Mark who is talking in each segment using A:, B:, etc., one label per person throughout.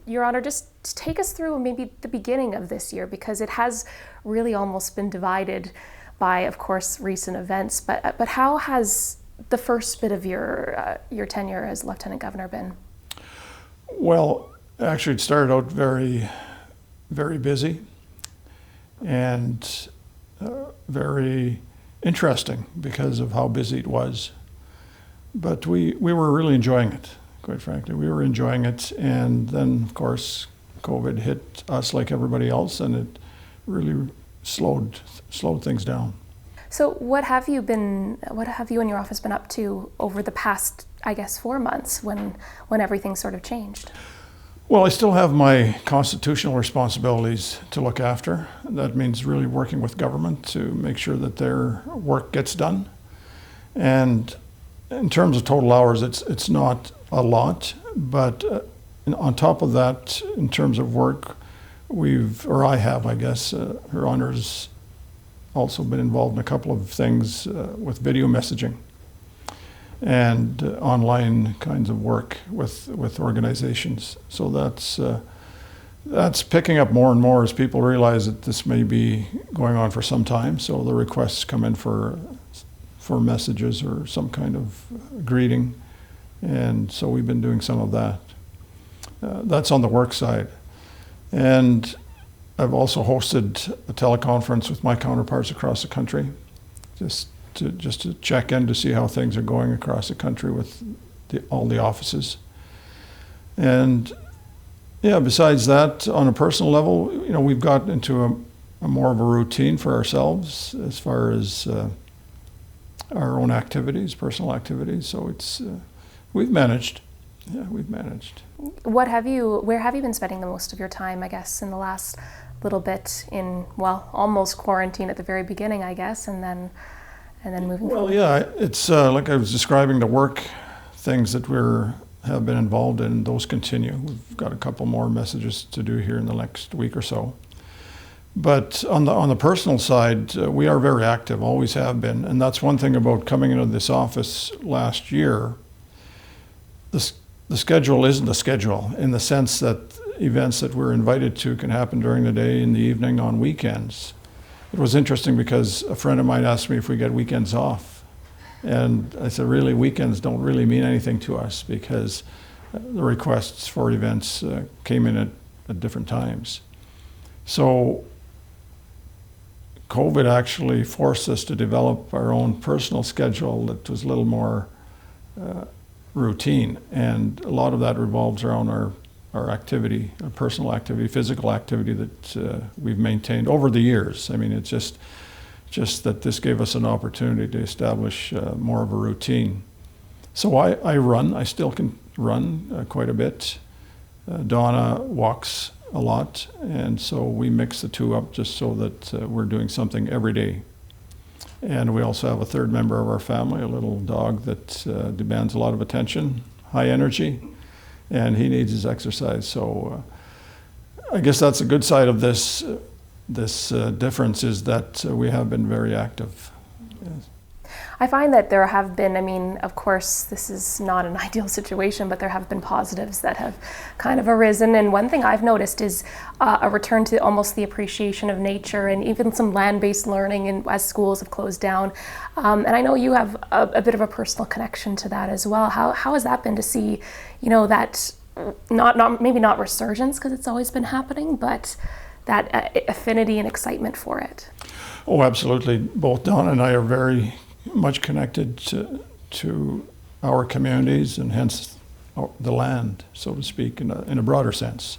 A: Your Honor, just take us through maybe the beginning of this year, because it has really almost been divided by, of course, recent events. But how has the first bit of your tenure as Lieutenant Governor been?
B: Well, actually, it started out very, very busy and very interesting because of how busy it was. But we were really enjoying it, quite frankly. We were enjoying it, and then, of course, COVID hit us like everybody else, and it really slowed things down.
A: So what have you and your office been up to over the past, I guess, 4 months when everything sort of changed?
B: Well, I still have my constitutional responsibilities to look after. That means really working with government to make sure that their work gets done. And in terms of total hours, it's not a lot, but on top of that, in terms of work, I have, I guess, Her Honor's also been involved in a couple of things with video messaging and online kinds of work with organizations. So that's picking up more and more as people realize that this may be going on for some time. So the requests come in for messages or some kind of greeting, and so we've been doing some of that. That's on the work side. And I've also hosted a teleconference with my counterparts across the country, just to check in to see how things are going across the country with all the offices. And yeah, besides that, on a personal level, we've got into a more of a routine for ourselves as far as our own activities, personal activities. So we've managed. Yeah, we've managed.
A: Where have you been spending the most of your time, I guess, in the last little bit in, well, almost quarantine at the very beginning, I guess, and then moving forward?
B: Well, yeah, it's like I was describing, the work things that have been involved in, those continue. We've got a couple more messages to do here in the next week or so. But on the personal side, we are very active, always have been. And that's one thing about coming into this office last year. The schedule isn't a schedule in the sense that events that we're invited to can happen during the day, in the evening, on weekends. It was interesting because a friend of mine asked me if we get weekends off. And I said, really, weekends don't really mean anything to us because the requests for events came in at different times. So COVID actually forced us to develop our own personal schedule that was a little more routine, and a lot of that revolves around our activity, our personal activity, physical activity that we've maintained over the years. I mean, it's just that this gave us an opportunity to establish more of a routine. So I still can run quite a bit. Donna walks a lot, and so we mix the two up just so that we're doing something every day. And we also have a third member of our family, a little dog that demands a lot of attention, high energy, and he needs his exercise. So I guess that's a good side of this difference, is that we have been very active. Yes.
A: I find that there have been, I mean, of course, this is not an ideal situation, but there have been positives that have kind of arisen. And one thing I've noticed is a return to almost the appreciation of nature, and even some land-based learning as schools have closed down. And I know you have a bit of a personal connection to that as well. How has that been to see, that maybe not resurgence, because it's always been happening, but that affinity and excitement for it?
B: Oh, absolutely. Both Donna and I are very much connected to our communities, and hence the land, so to speak, in a broader sense.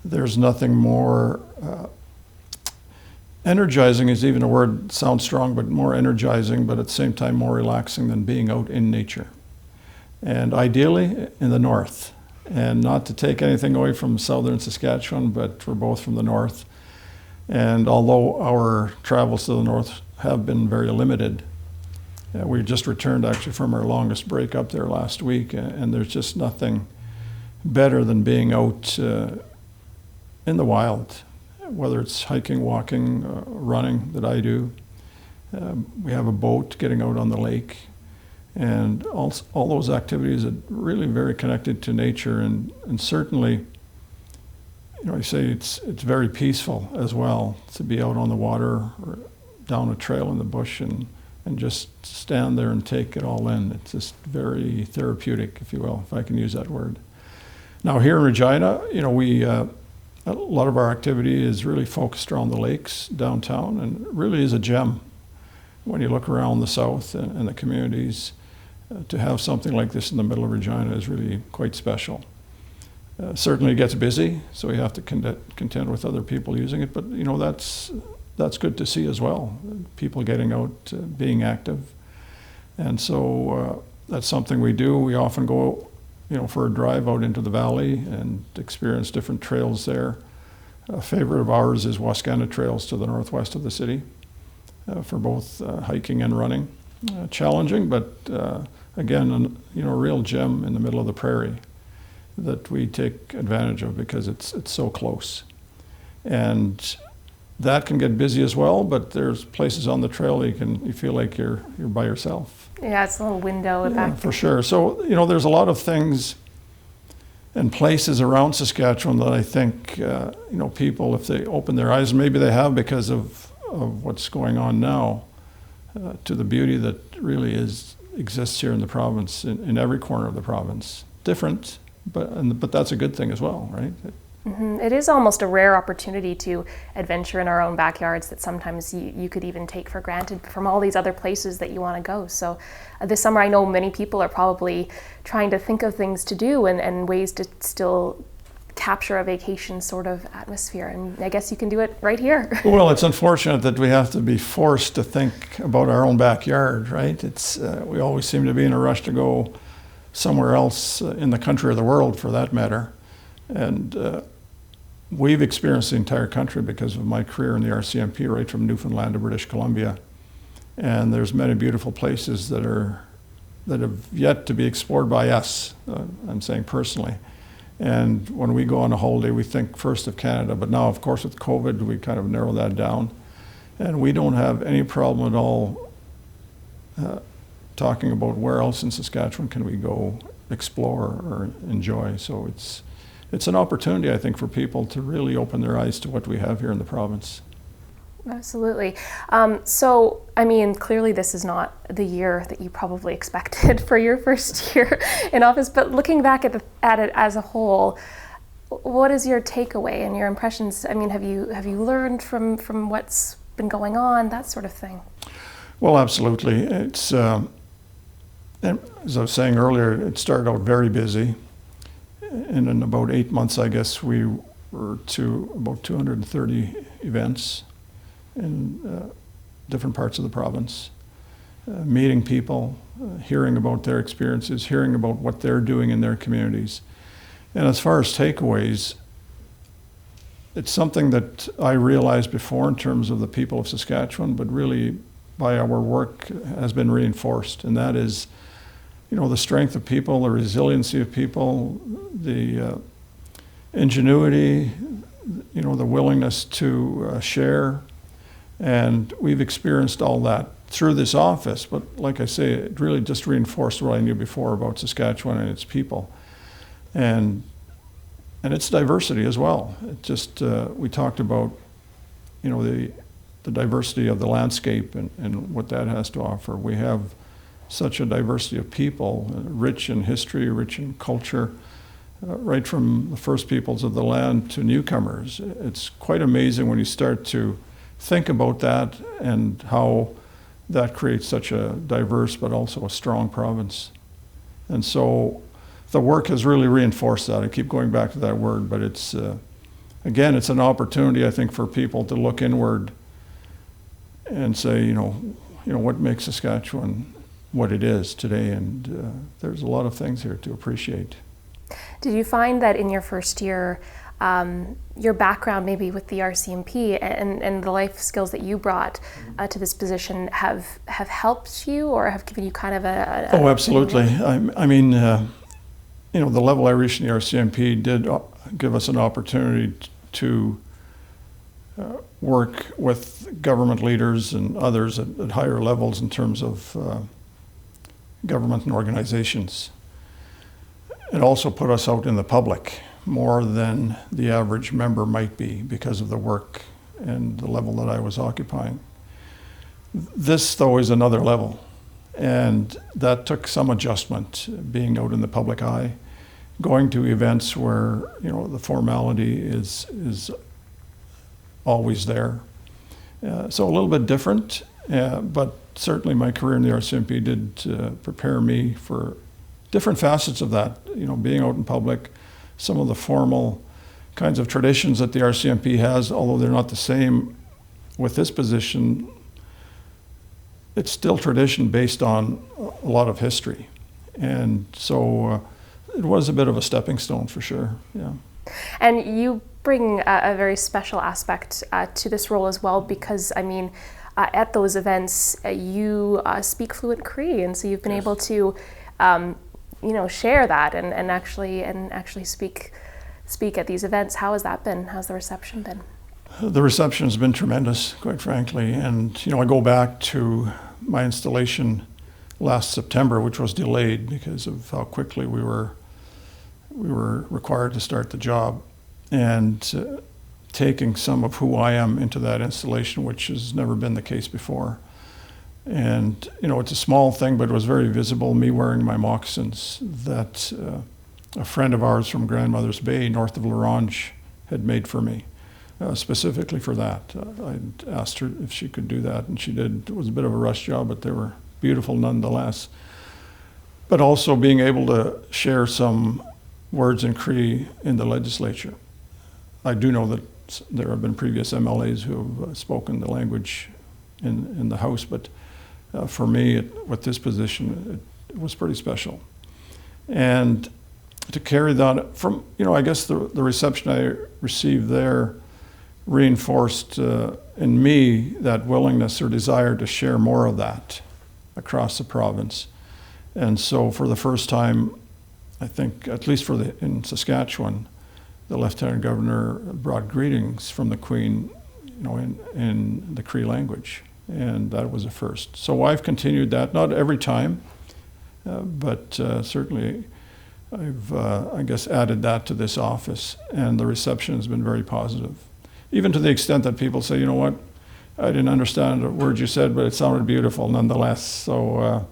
B: There's nothing more energizing is even a word, sounds strong, but more energizing, but at the same time more relaxing than being out in nature. And ideally in the north. And not to take anything away from southern Saskatchewan, but we're both from the north. And although our travels to the north have been very limited, we just returned actually from our longest break up there last week, and there's just nothing better than being out in the wild, whether it's hiking, walking, running that I do. We have a boat, getting out on the lake, and all those activities are really very connected to nature, and certainly you say it's very peaceful as well to be out on the water or down a trail in the bush and just stand there and take it all in. It's just very therapeutic, if you will, if I can use that word. Now here in Regina, we a lot of our activity is really focused around the lakes downtown, and it really is a gem when you look around the south and the communities. To have something like this in the middle of Regina is really quite special. Certainly it gets busy, so you have to contend with other people using it, but that's good to see as well. People getting out, being active. And so that's something we do. We often go, for a drive out into the valley and experience different trails there. A favorite of ours is Wascana Trails to the northwest of the city for both hiking and running. Challenging, but again, a real gem in the middle of the prairie that we take advantage of because it's so close. And that can get busy as well, but there's places on the trail you feel like you're by yourself.
A: Yeah, it's a little window back.
B: For sure. So, there's a lot of things and places around Saskatchewan that I think, people, if they open their eyes, and maybe they have because of what's going on now, to the beauty that really exists here in the province, in every corner of the province. Different, but that's a good thing as well, right?
A: Mm-hmm. It is almost a rare opportunity to adventure in our own backyards that sometimes you could even take for granted from all these other places that you want to go. So this summer I know many people are probably trying to think of things to do and ways to still capture a vacation sort of atmosphere, and I guess you can do it right here.
B: Well, it's unfortunate that we have to be forced to think about our own backyard, right? It's we always seem to be in a rush to go somewhere else in the country or the world for that matter. And we've experienced the entire country because of my career in the RCMP, right from Newfoundland to British Columbia. And there's many beautiful places that have yet to be explored by us, I'm saying personally. And when we go on a holiday, we think first of Canada. But now, of course, with COVID, we kind of narrow that down. And we don't have any problem at all talking about where else in Saskatchewan can we go explore or enjoy. So it's an opportunity, I think, for people to really open their eyes to what we have here in the province.
A: Absolutely. So, clearly this is not the year that you probably expected for your first year in office, but looking back at it as a whole, what is your takeaway and your impressions? Have you learned from what's been going on, that sort of thing?
B: Well, absolutely. It's, as I was saying earlier, it started out very busy. And in about 8 months, I guess, we were to about 230 events in different parts of the province, meeting people, hearing about their experiences, hearing about what they're doing in their communities. And as far as takeaways, it's something that I realized before in terms of the people of Saskatchewan, but really by our work has been reinforced. And that is, the strength of people, the resiliency of people, the ingenuity, the willingness to share. And we've experienced all that through this office, but like I say, it really just reinforced what I knew before about Saskatchewan and its people. And its diversity as well. It just, we talked about, the diversity of the landscape and what that has to offer. We have such a diversity of people, rich in history, rich in culture, right from the first peoples of the land to newcomers. It's quite amazing when you start to think about that and how that creates such a diverse but also a strong province. And so the work has really reinforced that. I keep going back to that word, but it's, again, it's an opportunity, I think, for people to look inward and say, what makes Saskatchewan what it is today, and there's a lot of things here to appreciate.
A: Did you find that in your first year, your background maybe with the RCMP and the life skills that you brought to this position have helped you or have given you kind of a
B: Oh, absolutely. The level I reached in the RCMP did give us an opportunity to work with government leaders and others at higher levels in terms of government and organizations. It also put us out in the public more than the average member might be because of the work and the level that I was occupying. This, though, is another level, and that took some adjustment, being out in the public eye, going to events where, you know, the formality is always there. So a little bit different, but certainly my career in the RCMP did prepare me for different facets of that, you know, being out in public, some of the formal kinds of traditions that the RCMP has, although they're not the same with this position. It's still tradition based on a lot of history. And so it was a bit of a stepping stone for sure, yeah.
A: And you bring a very special aspect to this role as well, because, I mean, at those events, you speak fluent Cree, and so you've been able to, you know, share that and actually speak at these events. How has that been? How's the reception been?
B: The reception has been tremendous, quite frankly. And, you know, I go back to my installation last September, which was delayed because of how quickly we were required to start the job. And taking some of who I am into that installation, which has never been the case before. And, you know, it's a small thing, but it was very visible, me wearing my moccasins that a friend of ours from Grandmother's Bay, north of L'Orange, had made for me, specifically for that. I'd asked her if she could do that, and she did. It was a bit of a rush job, but they were beautiful nonetheless. But also being able to share some words in Cree in the legislature. I do know that there have been previous MLAs who have spoken the language in the House, but for me, with this position, it was pretty special. And to carry that from, you know, I guess the reception I received there reinforced in me that willingness or desire to share more of that across the province. And so for the first time, I think, at least in Saskatchewan, the Lieutenant Governor brought greetings from the Queen, you know, in the Cree language, and that was a first. So I've continued that, not every time, but certainly I've, I guess, added that to this office, and the reception has been very positive. Even to the extent that people say, you know what, I didn't understand a word you said, but it sounded beautiful nonetheless. So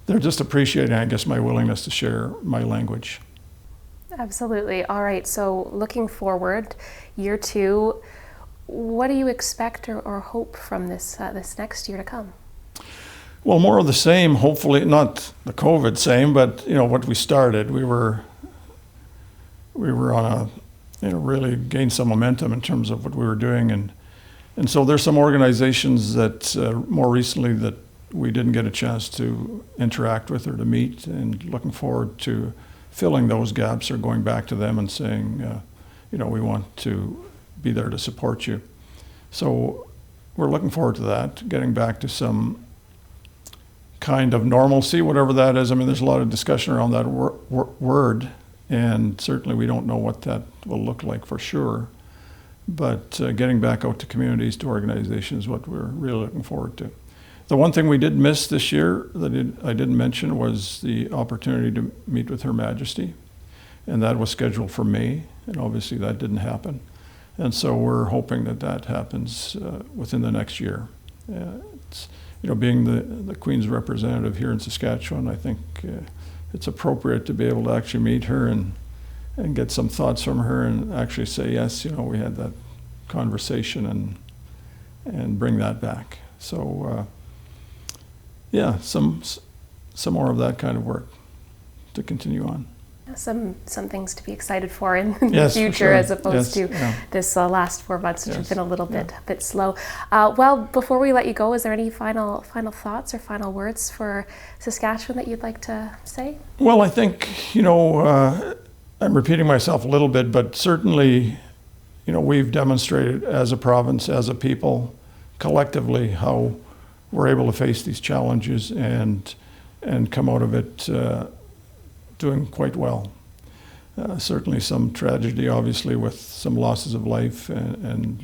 B: they're just appreciating, I guess, my willingness to share my language.
A: Absolutely. All right. So looking forward, year two, what do you expect or hope from this next year to come?
B: Well, more of the same. Hopefully, not the COVID same, but, you know, what we started. We were on a, you know, really gained some momentum in terms of what we were doing, and so there's some organizations that more recently that we didn't get a chance to interact with or to meet, and looking forward to filling those gaps or going back to them and saying, you know, we want to be there to support you. So we're looking forward to that, getting back to some kind of normalcy, whatever that is. I mean, there's a lot of discussion around that word, and certainly we don't know what that will look like for sure. But getting back out to communities, to organizations, is what we're really looking forward to. The one thing we did miss this year that I didn't mention was the opportunity to meet with Her Majesty, and that was scheduled for May, and obviously that didn't happen. And so we're hoping that that happens within the next year. It's, you know, being the Queen's representative here in Saskatchewan, I think it's appropriate to be able to actually meet her and get some thoughts from her and actually say, yes, you know, we had that conversation and bring that back. So yeah, some more of that kind of work to continue on.
A: Some things to be excited for in
B: yes,
A: the future,
B: for sure.
A: as opposed
B: yes,
A: to
B: yeah.
A: this last 4 months, which
B: Yes,
A: have been a little bit slow. Well, before we let you go, is there any final thoughts or final words for Saskatchewan that you'd like to say?
B: Well, I think, you know, I'm repeating myself a little bit, but certainly, you know, we've demonstrated as a province, as a people, collectively, how we're able to face these challenges and come out of it doing quite well. Certainly some tragedy, obviously, with some losses of life and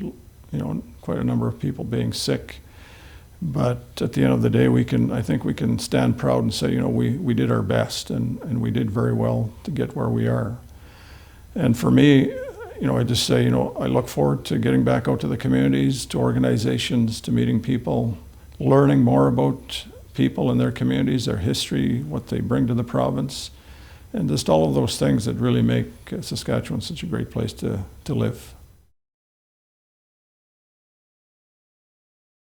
B: you know, quite a number of people being sick. But at the end of the day, I think we can stand proud and say, you know, we did our best and we did very well to get where we are. And for me, I just say, I look forward to getting back out to the communities, to organizations, to meeting people, learning more about people in their communities, their history, what they bring to the province, and just all of those things that really make Saskatchewan such a great place to live.